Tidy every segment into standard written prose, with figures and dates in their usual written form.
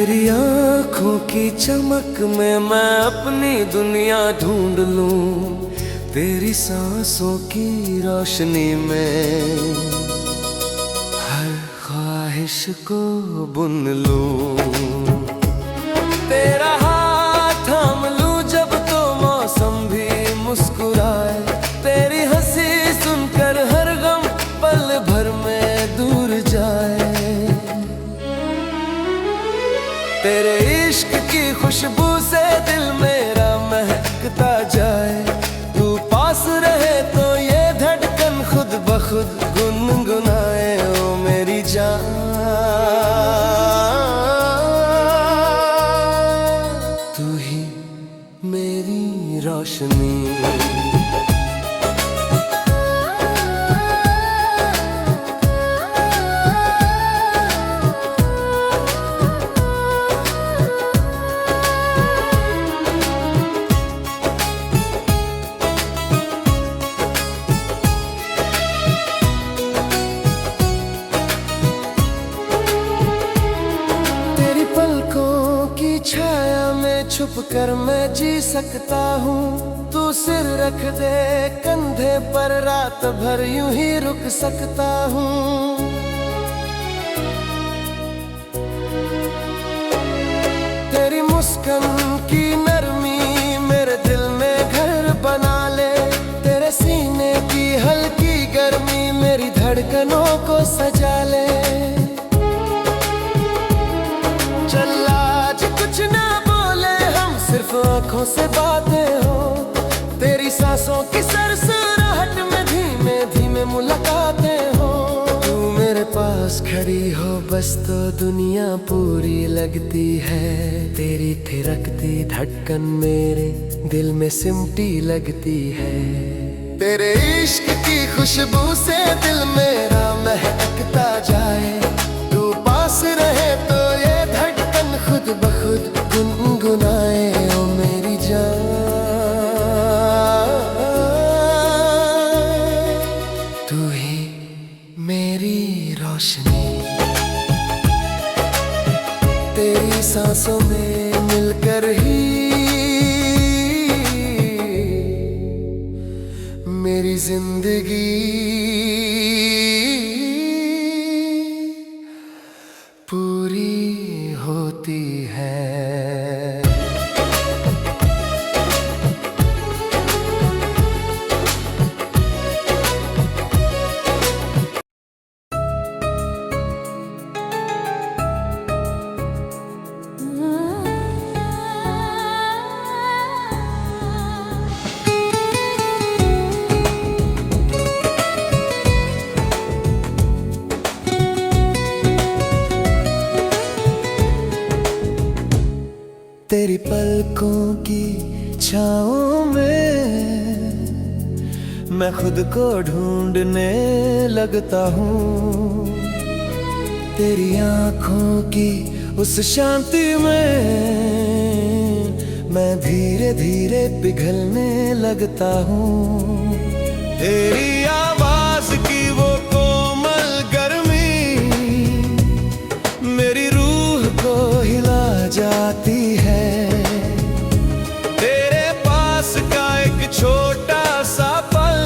तेरी आँखों की चमक में मैं अपनी दुनिया ढूंढ लूं, तेरी सांसों की रोशनी में हर ख्वाहिश को बुन लूं। तेरा हाथ थाम लूं जब तो मौसम भी मुस्कुराए, तेरी हंसी सुनकर हर गम पल भर में दूर जाए। तेरे इश्क की खुशबू से दिल मेरा महकता जाए, तू पास रहे तो ये धड़कन खुद ब खुद गुनगुनाए। ओ मेरी जान, तू ही मेरी रोशनी। छाया में छुप कर मैं जी सकता हूँ, तू सिर रख दे कंधे पर रात भर यूं ही रुक सकता हूँ। तेरी मुस्कान की नरमी मेरे दिल में घर बना ले, तेरे सीने की हल्की गर्मी मेरी धड़कनों को सजा ले। सिर्फ आँखों से बातें हो, तेरी सांसों की सरसराहट में धीमे धीमे मुलाकातें हो। तू मेरे पास खड़ी हो बस तो दुनिया पूरी लगती है, तेरी थिरकती धड़कन मेरे दिल में सिमटी लगती है। तेरे इश्क की खुशबू से दिल मेरा महकता जाए, तू पास रहे तो ये धड़कन खुद ब खुद गुनगुनाए। ओ मेरी जान, तू ही मेरी रोशनी। तेरी सांसों में मिलकर ही मेरी जिंदगी पूरी होती है। तेरी पलकों की छाँव में मैं खुद को ढूंढने लगता हूँ, तेरी आँखों की उस शांति में मैं धीरे धीरे पिघलने लगता हूँ। तेरी आवाज की वो कोमल गर्मी मेरी रूह को हिला जाती है। तेरे पास का एक छोटा सा पल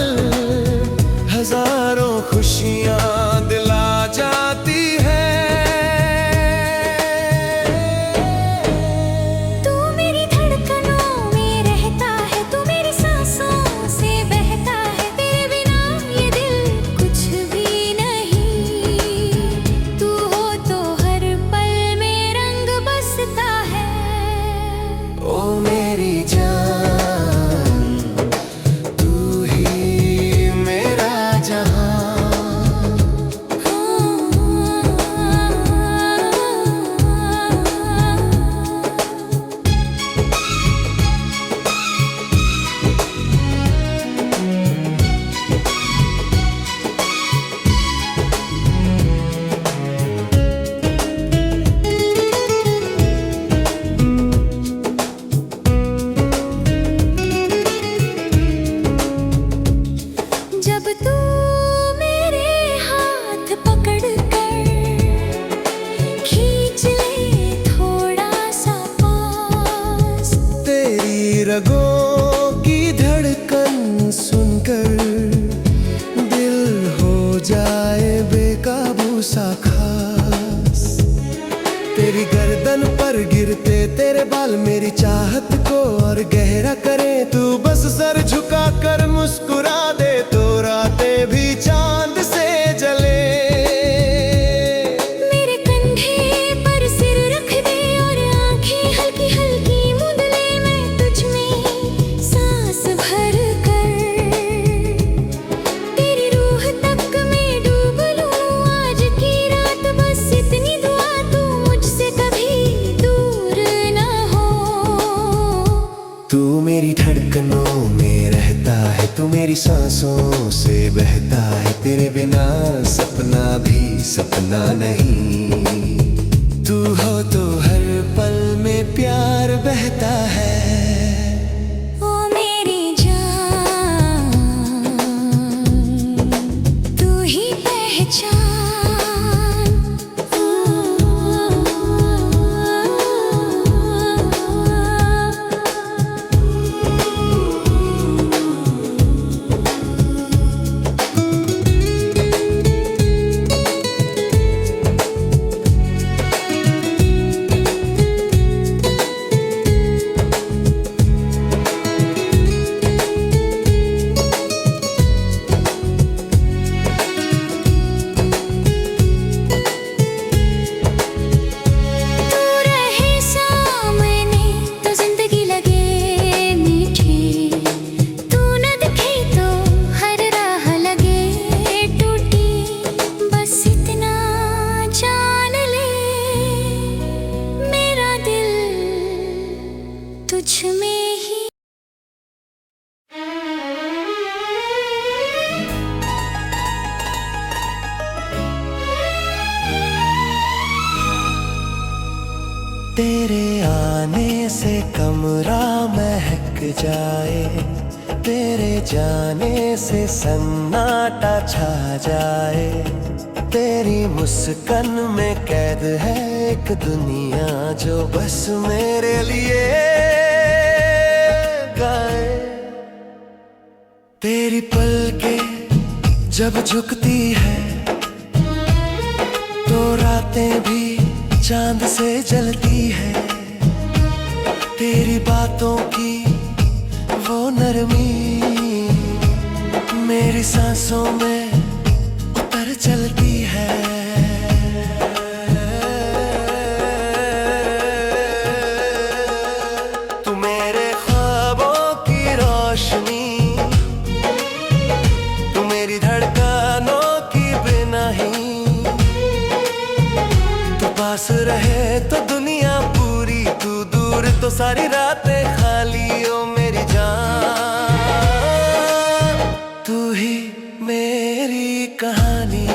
हजारों खुशियां दिला जाती है। तू मेरी धड़कनों में रहता है, तू मेरी सांसों से बहता है, तेरे बाल मेरी चाहत को और गहरा करे। तू बस सर झुका कर मुस्कुरा दे तो रातें भी चांद से जले। मेरे कंधे पर सिर रख दे और आंखें हल्की हल्की मूंद ले। मैं तुझ में सांस भर कर तेरी रूह तक मैं डूब लूं। आज की रात बस इतनी दुआ, तू मुझसे कभी दूर ना हो। तू मेरी धड़कनों में रहता है, तू मेरी सांसों से बहता है। तेरे बिना सपना भी सपना नहीं। तू हो तो हर पल में प्यार बहता है। ओ मेरी जान, तू ही पहचान। तुझ में ही तेरे आने से कमरा महक जाए। तेरे जाने से सन्नाटा छा जाए। तेरी मुस्कान में कैद है एक दुनिया जो बस मेरे लिए गाए। तेरी पलकें जब झुकती है तो रातें भी चांद से जलती है। तेरी बातों की वो नरमी मेरी सांसों में उतर चलती है। तू मेरे ख्वाबों की रोशनी, तू मेरी धड़कनों की बेनाही। तू पास रहे तो दुनिया पूरी, तू दूर तो सारी रातें खाली। ओ मेरी जान, तू ही मेरी कहानी,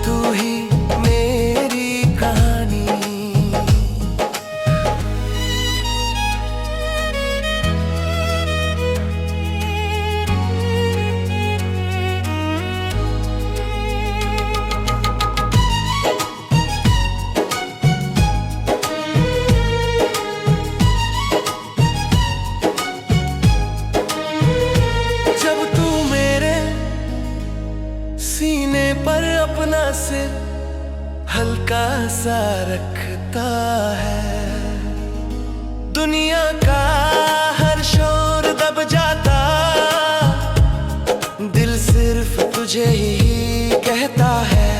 तू ही मेरी कहानी। सीने पर अपना सिर हल्का सा रखता है। दुनिया का हर शोर दब जाता, दिल सिर्फ तुझे ही कहता है।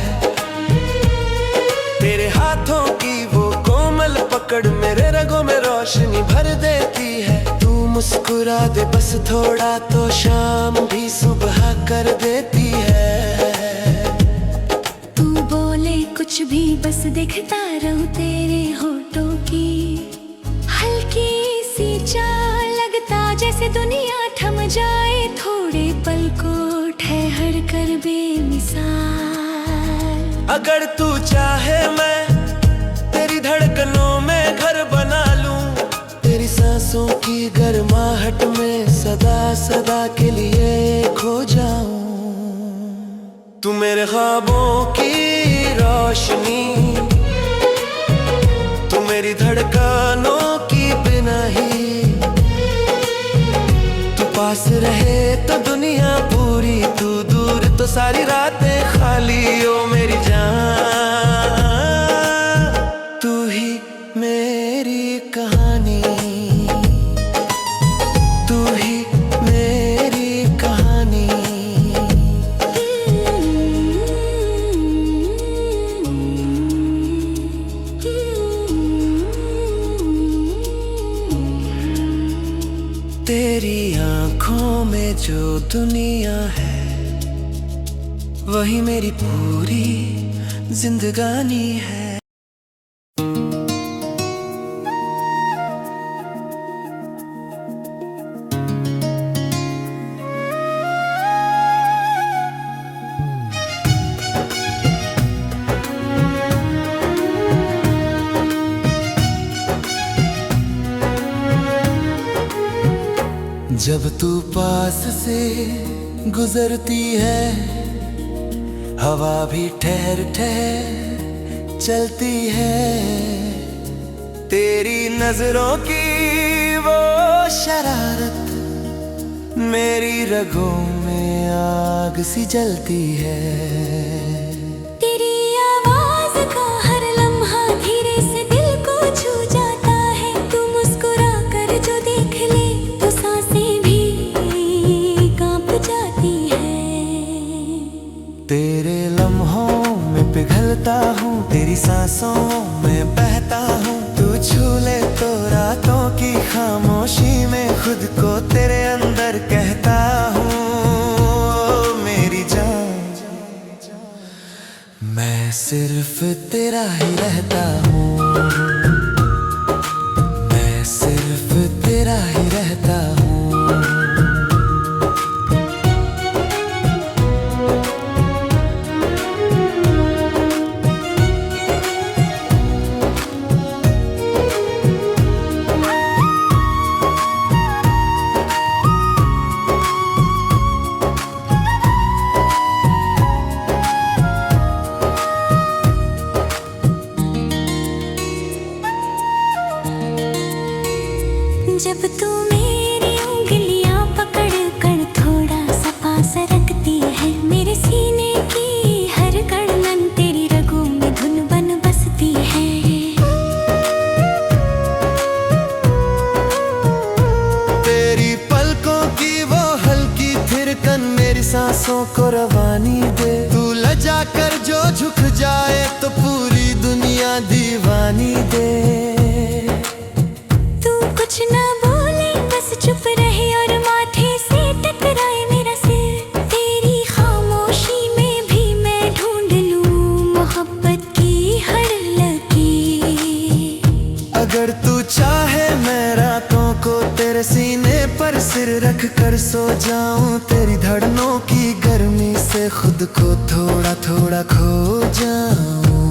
तेरे हाथों की वो कोमल पकड़ मेरे रगों में रोशनी भर देती है। तू मुस्कुरा दे बस थोड़ा तो शाम भी सुबह कर देती है। कुछ भी बस देखता रहूं तेरे होठों की हल्की सी चाल। लगता जैसे दुनिया थम जाए, थोड़े पल को ठहर कर बेमिसाल। अगर तू चाहे मैं तेरी धड़कनों में घर बना लूं। तेरी सांसों की गर्माहट में सदा सदा के लिए खो जाऊं। तू मेरे ख्वाबों की रोशनी, तू मेरी धड़कनों की बेनाही। तू पास रहे तो दुनिया पूरी, तू दूर तो सारी रातें खाली। ओ मेरी जान, तू ही मेरी दुनिया है वही मेरी पूरी जिंदगानी है। जब तू पास से गुजरती है हवा भी ठहर ठहर चलती है। तेरी नजरों की वो शरारत मेरी रगों में आग सी जलती है। तेरी आवाज का हर लम्हा धीरे से दिल को छू जाता है। तू मुस्कुरा कर जो देख ले तो सांसें भी कांप जाती है। तेरे लम्हों में पिघलता हूँ, तेरी सांसों में बहता हूँ। तू छू ले तो रातों की खामोशी में खुद को तेरे अंदर कहता हूँ मेरी जान। मैं सिर्फ तेरा ही रहता हूँ, मैं सिर्फ तेरा ही रहता हूँ। जब तू मेरी उंगलियां पकड़ कर थोड़ा सा पास रखती है, मेरे सीने की हर धड़कन तेरी रगों में धुन बन बसती है। तेरी पलकों की वो हल्की थिरकन मेरी सांसों को रवानी दे। तू लजा कर जो झुक जाए तो पूरी दुनिया दीवानी दे। कुछ ना बोले बस चुप रहे और माथे से टकराए मेरा सिर। तेरी खामोशी में भी मैं ढूंढ लूं मोहब्बत की हर लकीर। अगर तू चाहे मैं रातों को तेरे सीने पर सिर रख कर सो जाऊं। तेरी धड़कनों की गर्मी से खुद को थोड़ा थोड़ा खो जाऊं।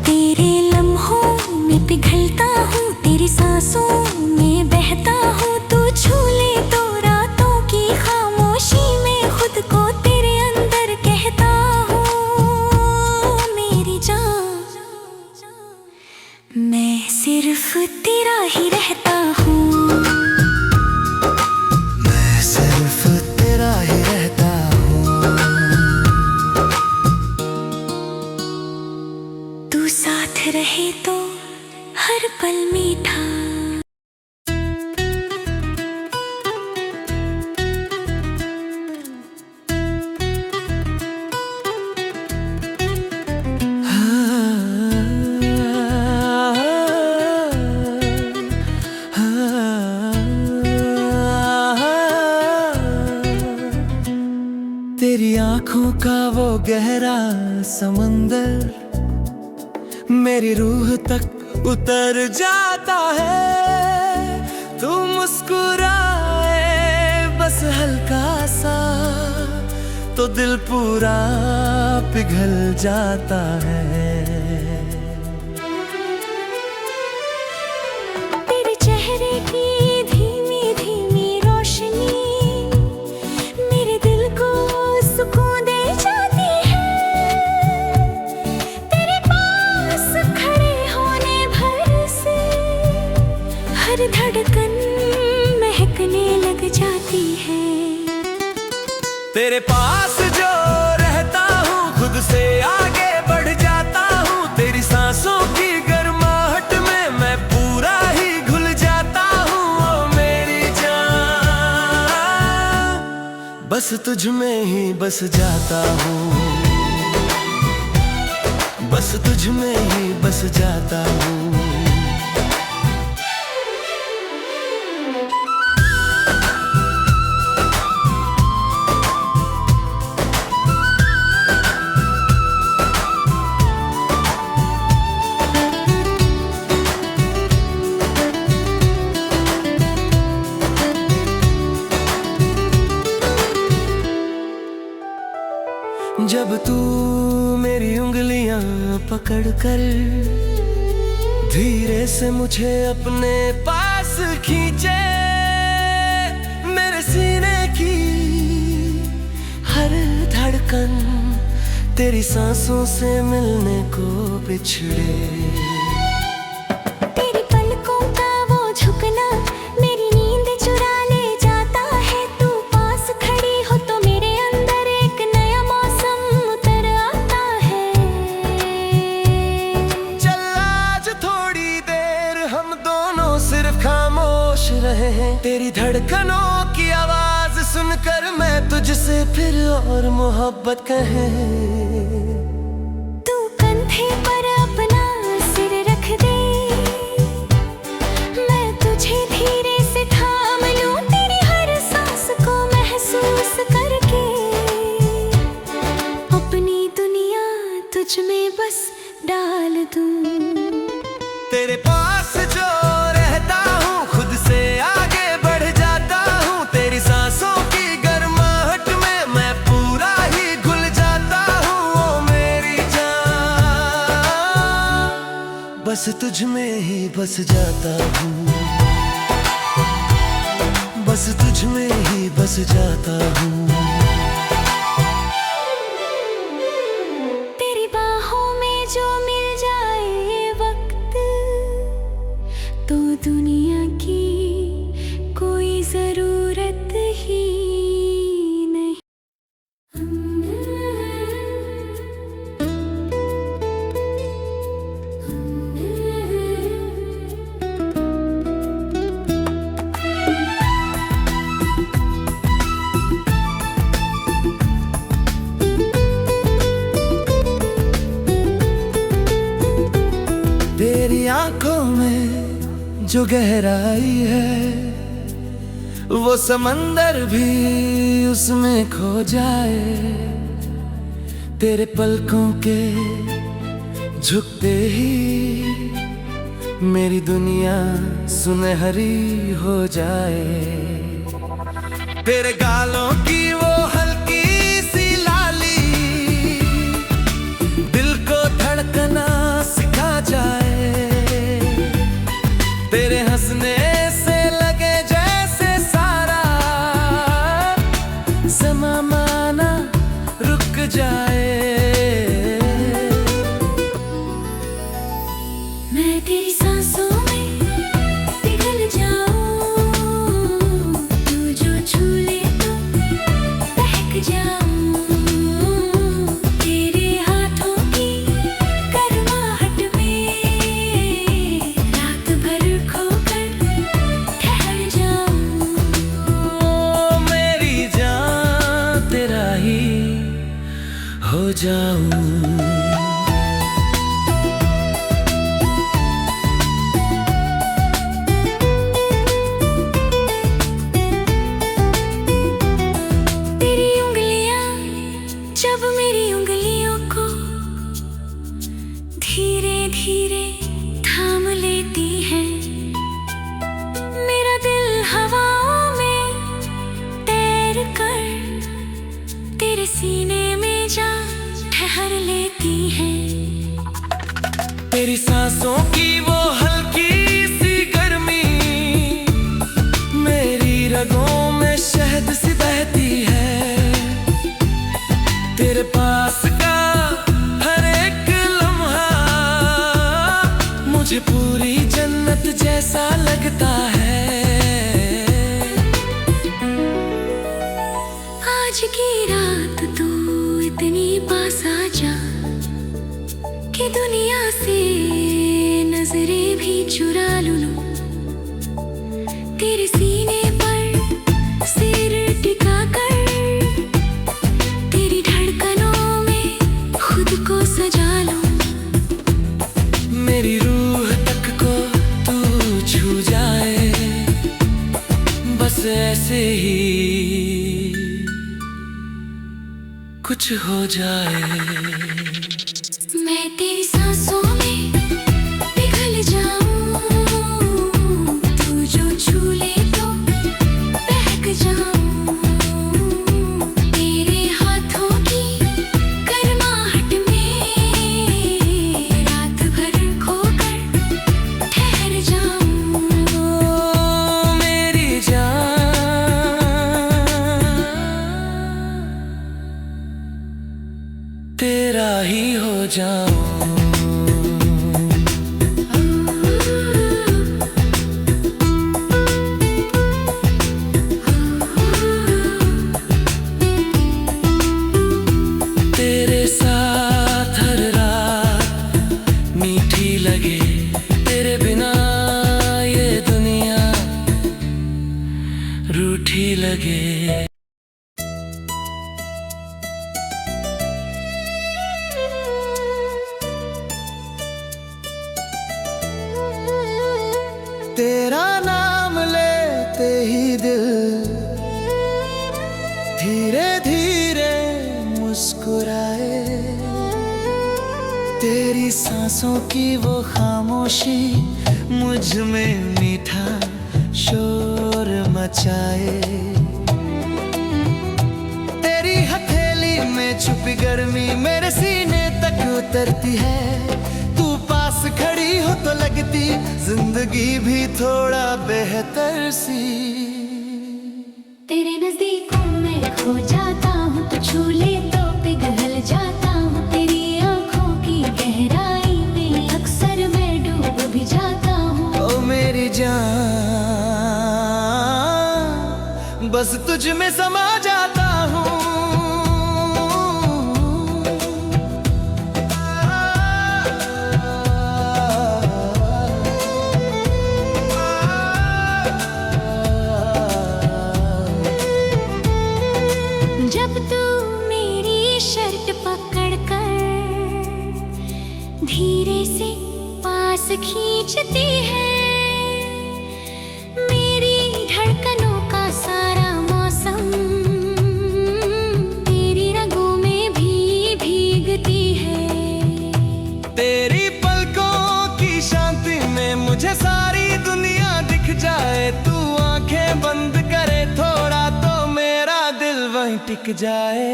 तेरे लम्हों में पिघलता हूँ, तेरी सांसों में बहता हूँ। तू छू ले तो रातों की खामोशी में खुद को तेरे अंदर कहता हूँ मेरी जान। मैं सिर्फ तेरा ही रहता हूँ, मैं सिर्फ तेरा ही रहता हूँ। तू साथ रहे तो हर पल मीठा। तेरी आंखों का वो गहरा समंदर मेरी रूह तक उतर जाता है। तू मुस्कुराए बस हल्का सा तो दिल पूरा पिघल जाता है। तेरे चेहरे की धीमी धीमी रोशनी मेरे दिल को सुकून दे जाती है। तेरे पास खड़े होने भर से हर धड़कन महकने लग जाती है। तेरे पास जो रहता हूँ खुद से आगे बढ़ जाता हूँ। तेरी सांसों की गर्माहट में मैं पूरा ही घुल जाता हूँ। ओ मेरी जान बस तुझ में ही बस जाता हूँ, बस तुझ में ही बस जाता हूँ। जब तू मेरी उंगलियां पकड़ कर धीरे से मुझे अपने पास खींचे, मेरे सीने की हर धड़कन तेरी सांसों से मिलने को बिछड़े। तेरी पलकों का वो झुकना मेरी नींद चुरा ले जाता है। तू पास खड़ी हो तो मेरे अंदर एक नया मौसम उतर आता है। चल आज थोड़ी देर हम दोनों सिर्फ खामोश रहे हैं। तेरी धड़कनों की आवाज सुनकर मैं तुझसे फिर और मोहब्बत कहे। तू कंधे पर अपना सिर रख दे, मैं तुझे धीरे से थाम लूं, तेरी हर सांस को महसूस करके। अपनी दुनिया तुझ में बस डाल दूं। तेरे पास जो रहता हूँ खुद से आगे बढ़ जाता हूँ। तेरी सांसों की गर्माहट में मैं पूरा ही घुल जाता हूँ। ओ मेरी जान, बस तुझ में ही बस जाता हूँ। बस तुझ में ही बस जाता हूँ। तेरी बाहों में जो मिल जाए ये वक्त, तो दुनिया की कोई जरूरत ही नहीं। तेरी आंखों में जो गहराई है वो समंदर भी उसमें खो जाए। तेरे पलकों के झुकते ही मेरी दुनिया सुनहरी हो जाए। तेरे गालों की वो हल्की सी लाली दिल को धड़कना सिखा जाए। तेरे हंसने से लगे जैसे सारा ज़माना रुक जाए। मैं तेरी सांसों में पिघल जाऊं, तू जो छू ले तो बहक जाऊं। तेरे हाथों की गर्माहट में रात भर खोकर ठहर जाऊं। ओ मेरी जान, तेरा ही हो जाऊं। जब मेरी उंगलियों को धीरे धीरे थाम लेती है, मेरा दिल हवाओं में तैर कर तेरे सीने में जा ठहर लेती है। तेरी सांसों की वो हल्की सी गर्मी मेरी रगों में शहद सी बहती है। तेरे पास का हर एक लम्हा मुझे पूरी जन्नत जैसा लगता है। आज की रात तू इतनी पास आ जा कि दुनिया से नजरें भी चुरा लूं। तेरे सीने पर सिर टिका कर तेरी धड़कनों में खुद को सजा लूं। मेरी रूह तक को तू छू जाए, बस ऐसे ही कुछ हो जाए। मैं तेरी सांसों में पिघल जाऊं, तू जो छू ले तो बहक जाऊं। तेरे हाथों की तेरा ही हो जाऊं। तेरे साथ हर रात मीठी लगे, तेरे बिना ये दुनिया रूठी लगे। तेरा नाम लेते ही दिल धीरे धीरे मुस्कुराए, तेरी सांसों की वो खामोशी मुझ में मीठा शोर मचाए। तेरी हथेली में छुपी गर्मी मेरे सीने तक उतरती है, तू पास खड़ी हो तो लगती जिंदगी भी थोड़ा बेहतर सी। तेरे नजदीकों में खो जाता हूँ, तो छू ले तो पिघल जाता हूँ। तेरी आंखों की गहराई में अक्सर मैं डूब भी जाता हूँ। ओ मेरी जान, बस तुझ में समा जाता हूँ। जब तू मेरी शर्ट पकड़ कर धीरे से पास खींचती है, मेरी धड़कनों का सारा मौसम तेरी रगों में भी भीगती है। तेरी पलकों की शांति में मुझे सारी दुनिया दिख जाए, तू आंखें बंद करे थोड़ा तो मेरा दिल वहीं टिक जाए।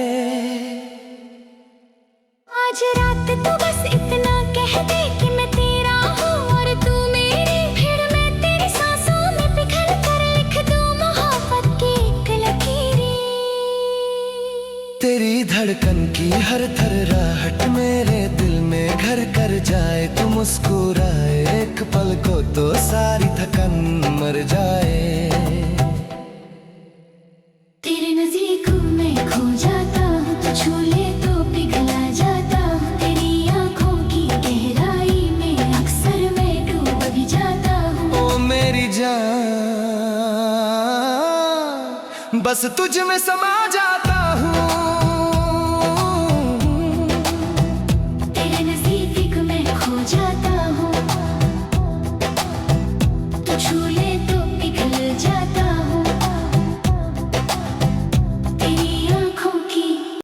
आज रात तू बस इतना कह दे कि मैं तेरा हूँ और तू मेरी, फिर मैं तेरी सांसों में पिघल कर लिख दूँ मोहब्बत की एक लकीरें। तेरी धड़कन की हर थर्राहट मेरे दिल में घर कर जाए, तू मुस्कुराए एक पल को तो सारी थकन मर जाए। तेरे नज़दीकों में खो जाता हूँ, तो छू ले तो पिघला जाता हूँ। तेरी आंखों की गहराई में अक्सर मैं डूब भी जाता हूँ। ओ मेरी जान, बस तुझ में समा जाता हूँ। तेरे